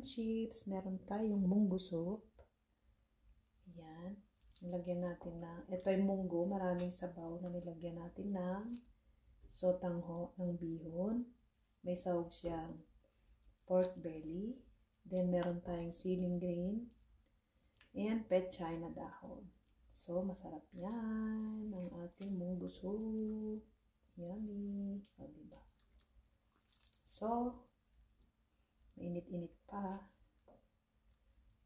Chips, meron tayong munggo soup. Yan. Nilagyan natin ng, ito ay munggo, maraming sabaw na nilagyan natin ng sotangho ng bihon. May sahog siyang pork belly. Then meron tayong siling green. And pechay na dahon. So, masarap yan ang ating munggo soup. Yummy. O, diba? So, mainit-init pa.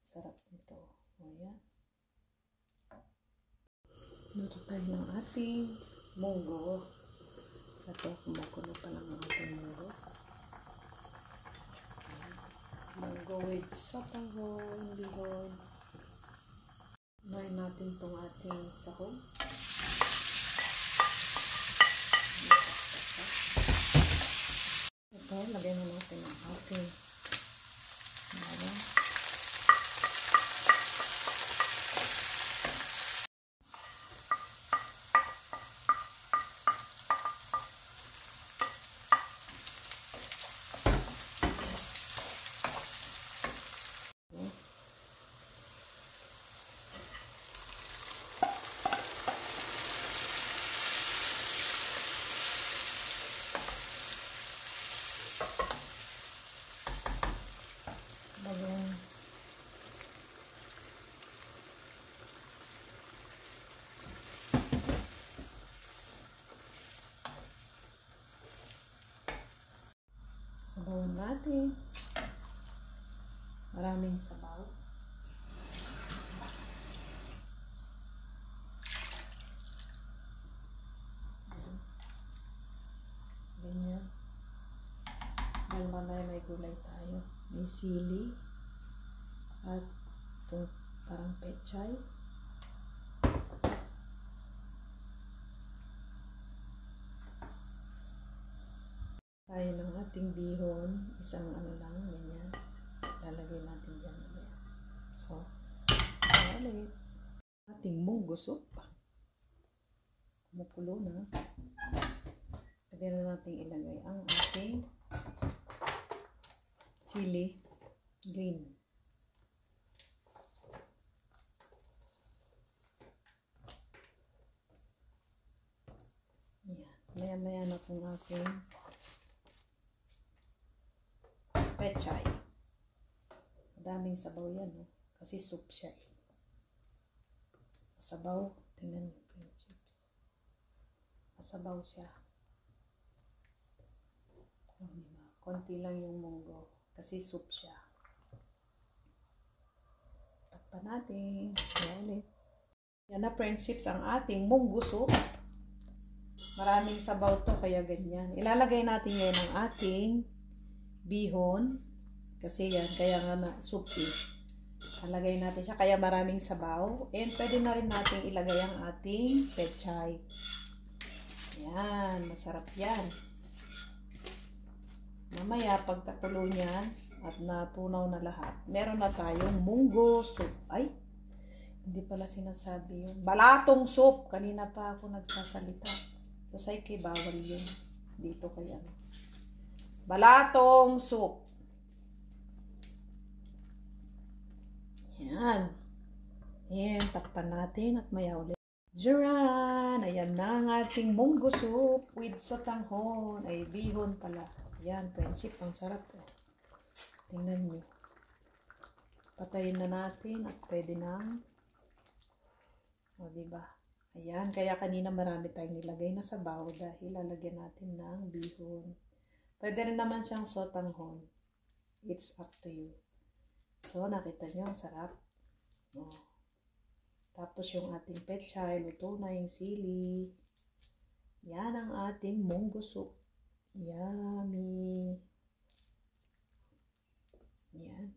Sarap nito. O, yan. Luto tayo ng ating munggo. Ito, kumukulo pa lang ang ating munggo. Munggo with sotangho, bihon. Unahin natin itong ating sahog. Ito, lagyan na natin ang ating bawang. Sabawan natin. Maraming sabaw. Ganyan. Dahil mamaya may gulay tayo. May sili. At itong parang pechay. Tayo ng ating bihon, isang ano lang, ganyan. Lalagay natin dyan. So, ulit. Ating munggo soup. Kumukulo na. Pwede na natin ilagay ang ating sili green. Yan. Maya-maya na itong ating pechay. Madaming sabaw yan, no? Kasi soup siya eh. Masabaw. Tingnan mo yung chips. Masabaw siya. Oh, diba? Konti lang yung munggo. Kasi soup siya. Takpan natin. Ulit. Yan na friendships ang ating munggo soup. Maraming sabaw to kaya ganyan. Ilalagay natin ngayon ang ating bihon. Kasi yan, kaya nga na soup eh. Ilagay natin siya, kaya maraming sabaw. And pwede na rin natin ilagay ang ating pechay. Yan, masarap yan. Mamaya, pagkakulo niyan at natunaw na lahat, meron na tayong munggo soup. Ay, hindi pala sinasabi yun. Balatong soup. Kanina pa ako nagsasalita. So, say kay bawal yun. Dito kaya. Balatong soup. Yan. Yan, takpan natin at maya ulit. Duran! Ayan na ang ating munggo soup with sotanghon. Ay, bihon pala. Ayan, friendship. Ang sarap. Tingnan nyo. Patayin na natin at pwede nang. O, diba? Ayan, kaya kanina marami tayong nilagay na sabaw dahil lalagyan natin ng bihon. Pwede rin naman siyang sotanghon. It's up to you. So, nakita nyo, ang sarap. Oh. Tapos yung ating pechay, luto na yung sili. Yan ang ating munggo soup. Yummy. Yan.